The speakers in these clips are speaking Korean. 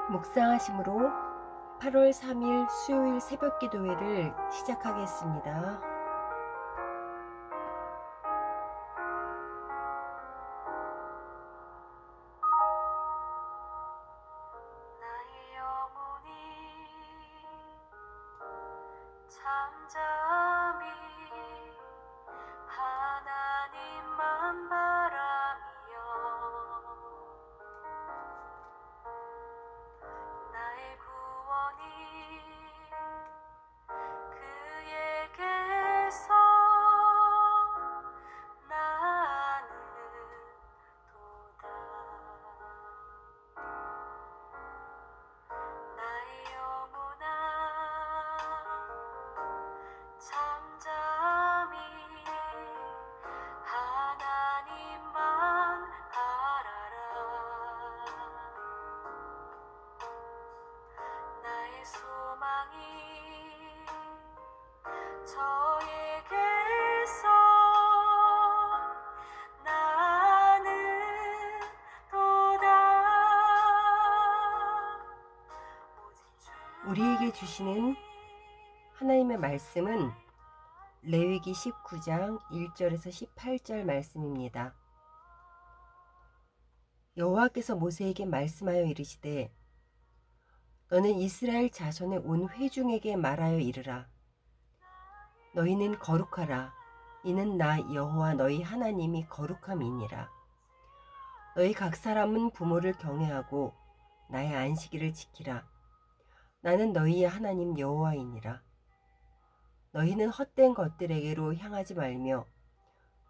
묵상하심으로 8월 3일 수요일 새벽 기도회를 시작하겠습니다. 나의 영혼이 잠잠히 하나님만 바라며 나의 구원이 그에게서 나는 도다. 나의 영혼아 잠잠히 하나님만 바라라. 나의 소망이 저에게서 나는 도다. 우리에게 주시는 하나님의 말씀은 레위기 19장 1절에서 18절 말씀입니다. 여호와께서 모세에게 말씀하여 이르시되 너는 이스라엘 자손의 온 회중에게 말하여 이르라. 너희는 거룩하라. 이는 나 여호와 너희 하나님이 거룩함이니라. 너희 각 사람은 부모를 경외하고 나의 안식일을 지키라. 나는 너희의 하나님 여호와이니라. 너희는 헛된 것들에게로 향하지 말며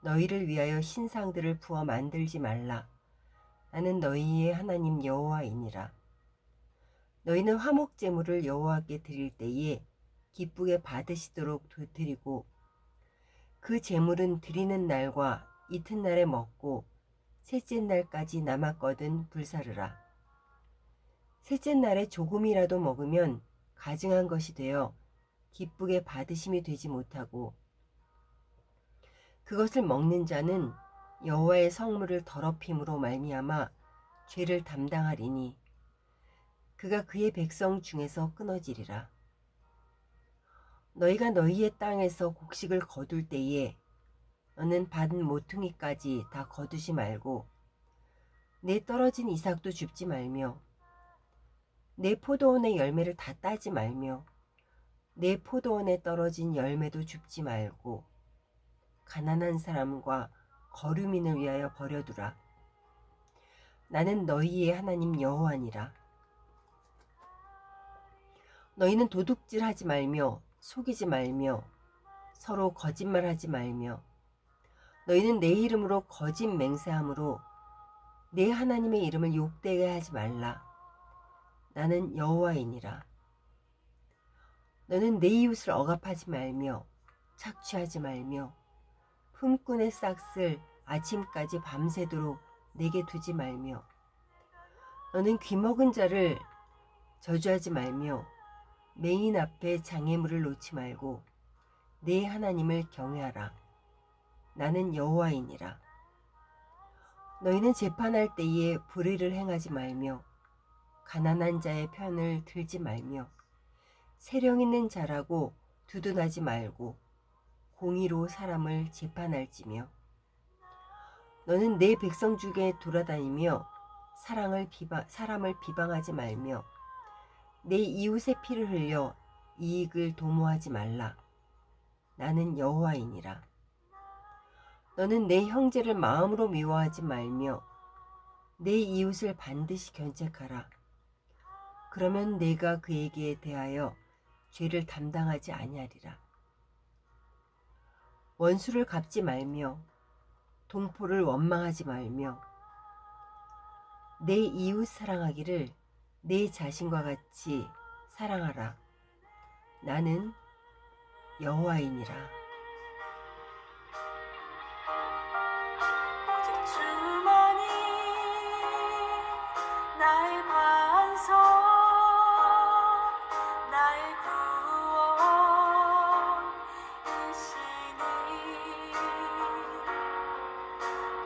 너희를 위하여 신상들을 부어 만들지 말라. 나는 너희의 하나님 여호와이니라. 너희는 화목 제물을 여호와께 드릴 때에 기쁘게 받으시도록 드리고 그 제물은 드리는 날과 이튿날에 먹고 셋째 날까지 남았거든 불사르라. 셋째 날에 조금이라도 먹으면 가증한 것이 되어 기쁘게 받으심이 되지 못하고 그것을 먹는 자는 여호와의 성물을 더럽힘으로 말미암아 죄를 담당하리니 그가 그의 백성 중에서 끊어지리라. 너희가 너희의 땅에서 곡식을 거둘 때에 너는 반 모퉁이까지 다 거두지 말고 내 떨어진 이삭도 줍지 말며 내 포도원의 열매를 다 따지 말며 내 포도원에 떨어진 열매도 줍지 말고 가난한 사람과 거류민을 위하여 버려두라. 나는 너희의 하나님 여호와니라. 너희는 도둑질하지 말며 속이지 말며 서로 거짓말하지 말며 너희는 내 이름으로 거짓 맹세함으로 내 하나님의 이름을 욕되게 하지 말라. 나는 여호와이니라. 너는 내 이웃을 억압하지 말며 착취하지 말며 품꾼의 싹을 아침까지 밤새도록 내게 두지 말며 너는 귀먹은 자를 저주하지 말며 맹인 앞에 장애물을 놓지 말고 내 하나님을 경외하라. 나는 여호와이니라. 너희는 재판할 때에 불의를 행하지 말며 가난한 자의 편을 들지 말며 세령 있는 자라고 두둔하지 말고 공의로 사람을 재판할지며 너는 내 백성 중에 돌아다니며 사람을 비방하지 말며 내 이웃의 피를 흘려 이익을 도모하지 말라. 나는 여호와이니라. 너는 내 형제를 마음으로 미워하지 말며 내 이웃을 반드시 견책하라. 그러면 내가 그에게 대하여 죄를 담당하지 아니하리라. 원수를 갚지 말며 동포를 원망하지 말며 내 이웃 사랑하기를 내 자신과 같이 사랑하라. 나는 여호와이니라. 오직 주만이 나의 반석 나의 구원이시니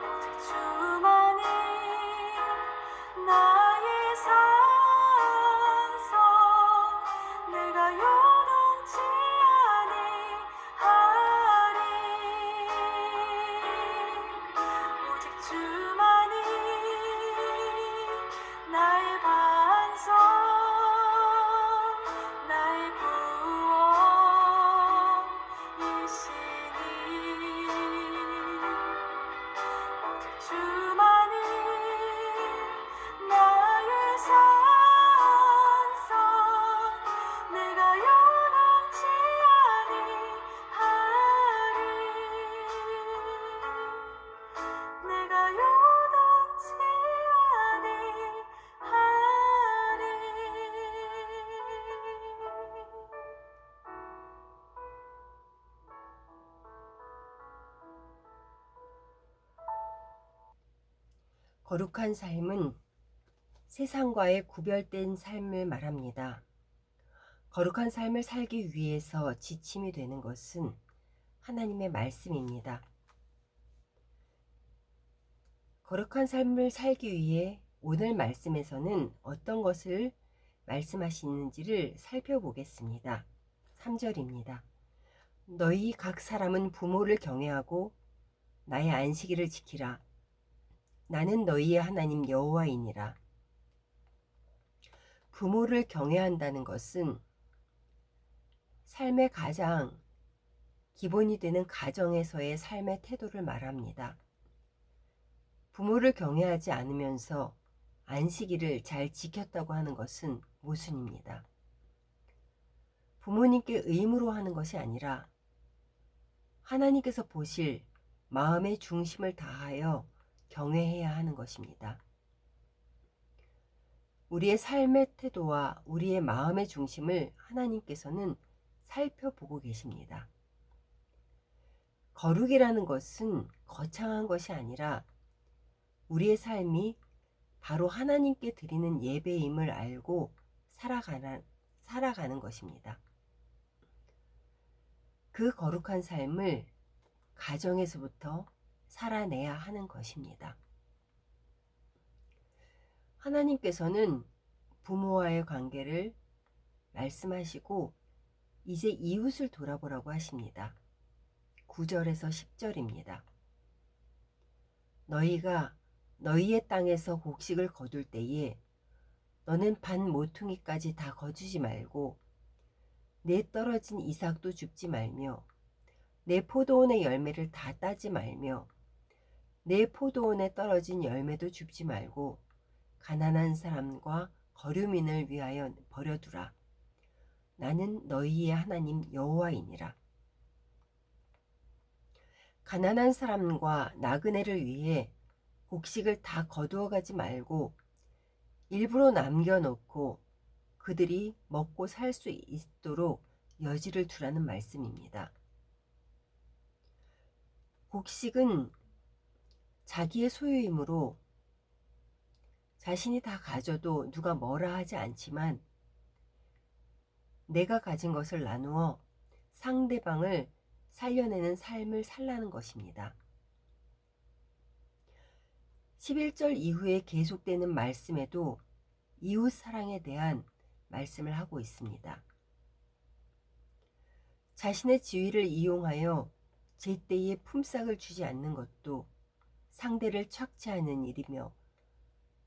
오직 주만이 나의 거룩한 삶은 세상과의 구별된 삶을 말합니다. 거룩한 삶을 살기 위해서 지침이 되는 것은 하나님의 말씀입니다. 거룩한 삶을 살기 위해 오늘 말씀에서는 어떤 것을 말씀하시는지를 살펴보겠습니다. 3절입니다. 너희 각 사람은 부모를 경외하고 나의 안식일을 지키라. 나는 너희의 하나님 여호와이니라. 부모를 경외한다는 것은 삶의 가장 기본이 되는 가정에서의 삶의 태도를 말합니다. 부모를 경외하지 않으면서 안식일을 잘 지켰다고 하는 것은 모순입니다. 부모님께 의무로 하는 것이 아니라 하나님께서 보실 마음의 중심을 다하여 경외해야 하는 것입니다. 우리의 삶의 태도와 우리의 마음의 중심을 하나님께서는 살펴보고 계십니다. 거룩이라는 것은 거창한 것이 아니라 우리의 삶이 바로 하나님께 드리는 예배임을 알고 살아가는 것입니다. 그 거룩한 삶을 가정에서부터 살아내야 하는 것입니다. 하나님께서는 부모와의 관계를 말씀하시고 이제 이웃을 돌아보라고 하십니다. 9절에서 10절입니다. 너희가 너희의 땅에서 곡식을 거둘 때에 너는 반 모퉁이까지 다 거두지 말고 내 떨어진 이삭도 줍지 말며 내 포도원의 열매를 다 따지 말며 내 포도원에 떨어진 열매도 줍지 말고 가난한 사람과 거류민을 위하여 버려두라. 나는 너희의 하나님 여호와이니라. 가난한 사람과 나그네를 위해 곡식을 다 거두어 가지 말고 일부러 남겨놓고 그들이 먹고 살 수 있도록 여지를 두라는 말씀입니다. 곡식은 자기의 소유이므로 자신이 다 가져도 누가 뭐라 하지 않지만 내가 가진 것을 나누어 상대방을 살려내는 삶을 살라는 것입니다. 11절 이후에 계속되는 말씀에도 이웃 사랑에 대한 말씀을 하고 있습니다. 자신의 지위를 이용하여 제때에 품삯을 주지 않는 것도 상대를 착취하는 일이며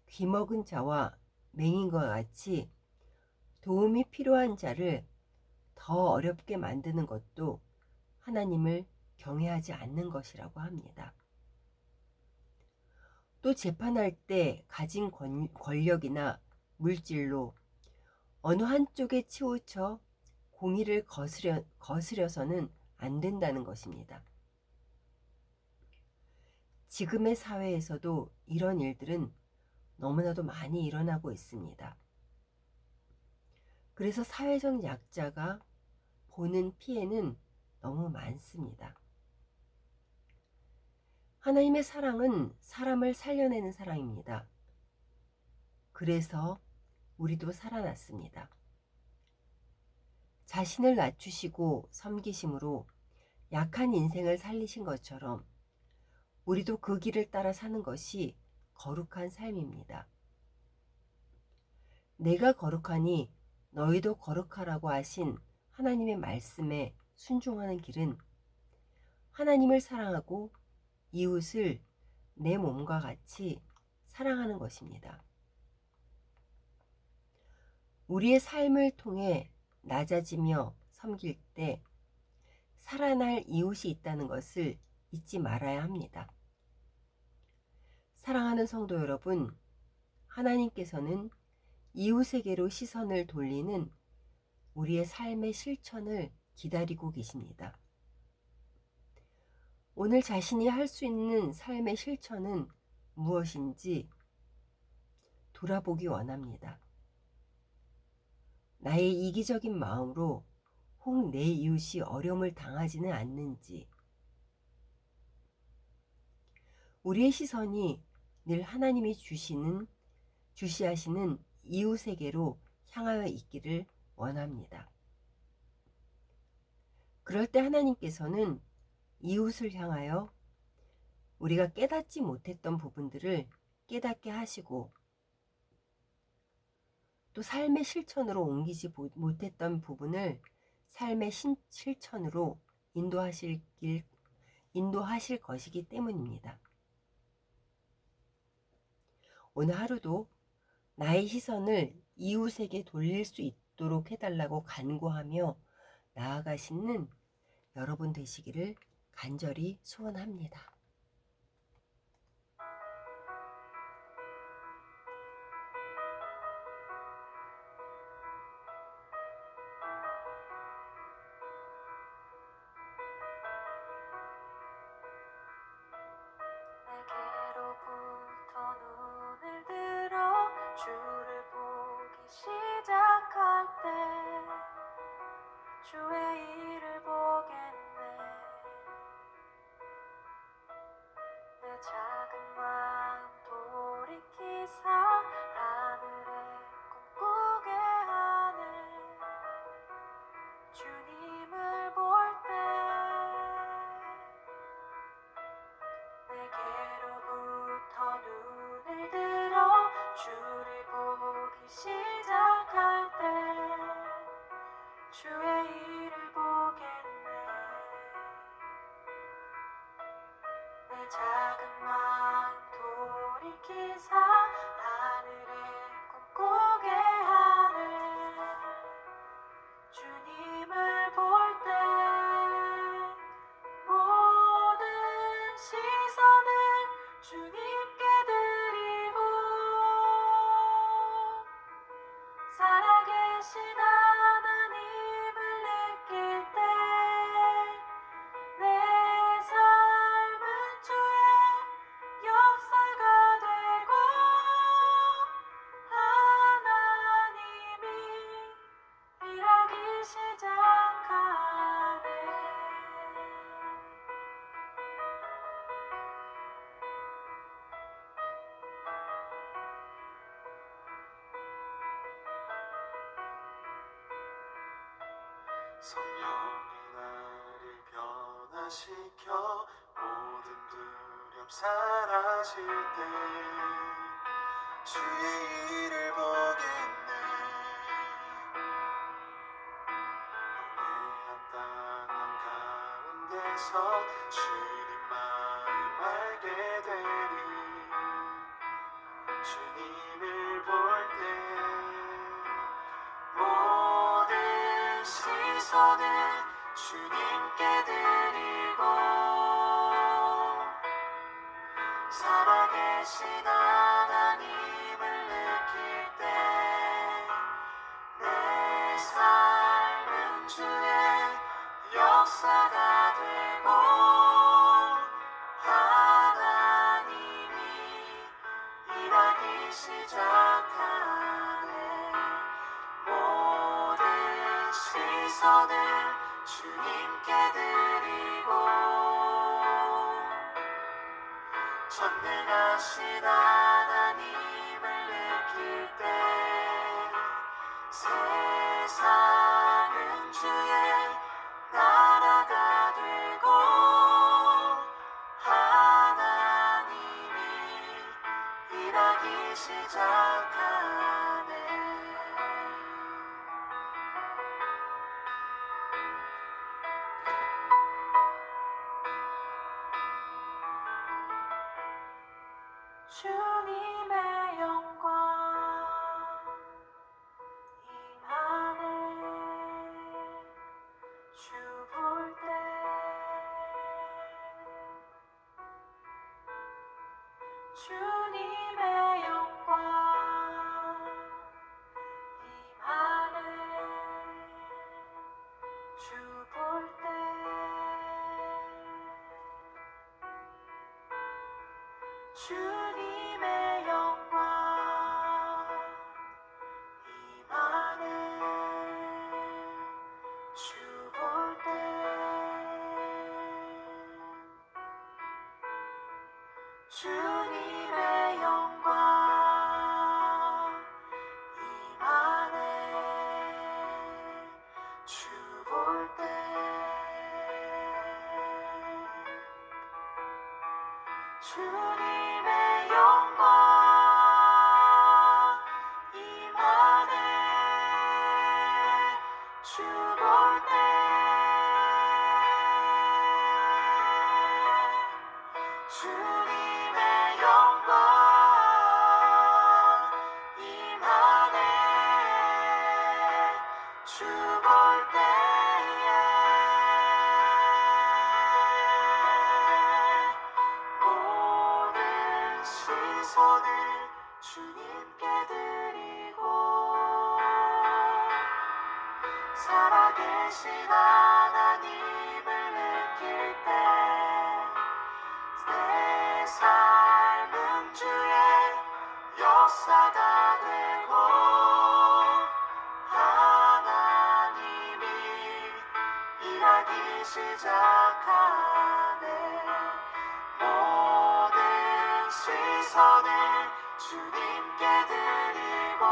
귀먹은 자와 맹인과 같이 도움이 필요한 자를 더 어렵게 만드는 것도 하나님을 경외하지 않는 것이라고 합니다. 또 재판할 때 가진 권력이나 물질로 어느 한쪽에 치우쳐 공의를 거스려서는 안 된다는 것입니다. 지금의 사회에서도 이런 일들은 너무나도 많이 일어나고 있습니다. 그래서 사회적 약자가 보는 피해는 너무 많습니다. 하나님의 사랑은 사람을 살려내는 사랑입니다. 그래서 우리도 살아났습니다. 자신을 낮추시고 섬기심으로 약한 인생을 살리신 것처럼 우리도 그 길을 따라 사는 것이 거룩한 삶입니다. 내가 거룩하니 너희도 거룩하라고 하신 하나님의 말씀에 순종하는 길은 하나님을 사랑하고 이웃을 내 몸과 같이 사랑하는 것입니다. 우리의 삶을 통해 낮아지며 섬길 때 살아날 이웃이 있다는 것을 잊지 말아야 합니다. 사랑하는 성도 여러분, 하나님께서는 이웃에게로 시선을 돌리는 우리의 삶의 실천을 기다리고 계십니다. 오늘 자신이 할 수 있는 삶의 실천은 무엇인지 돌아보기 원합니다. 나의 이기적인 마음으로 혹 내 이웃이 어려움을 당하지는 않는지, 우리의 시선이 늘 하나님이 주시하시는 이웃에게로 향하여 있기를 원합니다. 그럴 때 하나님께서는 이웃을 향하여 우리가 깨닫지 못했던 부분들을 깨닫게 하시고, 또 삶의 실천으로 옮기지 못했던 부분을 삶의 실천으로 인도하실 것이기 때문입니다. 오늘 하루도 나의 시선을 이웃에게 돌릴 수 있도록 해달라고 간구하며 나아가시는 여러분 되시기를 간절히 소원합니다. 내게로부터 눈을 들어 주를 보기 시작할 때 주의 일을 보겠네. 내 작은 마음 돌이키사 하늘에 꿈꾸게 하네. 주님을 볼 때 내게로부터 눈을 들어 주를 보기 시작할 때 주의 일을 보겠네. 내 작은 마음 돌이키사 하늘에 꿈꾸게 하네. 주님을 볼 때 모든 시선을 주님께 드리고 살아계신 하나님을 느낄 때 내 삶은 주의 역사가 되고 하나님이 일하기 시작하네. 성령이 나를 변화시켜 모든 두려움 사라질 때 주의 일을 보겠네. 험해한 땅 가운데서 주님 마음 알게 되리. 주님을 볼 때 모든 시선을 주님께 드리고 살아계신 하나님을 느낄 때 내 삶은 주의 역사가 되고 하나님이 일하기 시작하네. 모든 시선을 주님께 드리고 전능하신 하나님을 느낄 때 세상은 주의 나라가 되고 하나님이 일하기 시작하네. 주님의 영광 임하네. 주 볼 때 주님의 영광 임하네. 주 볼 때 주님의 영광 임하네. 주 볼 때 주님의 살아계신 하나님을 느낄 때 내 삶은 주의 역사가 되고 하나님이 일하기 시작하네. 모든 시선을 주님께 드리고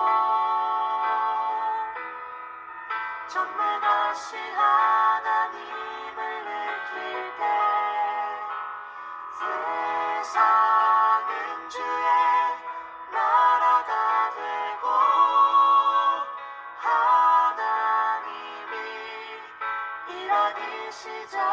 전능하신 하나님을 느낄 때 세상은 주의 나라가 되고 하나님이 일하기 시작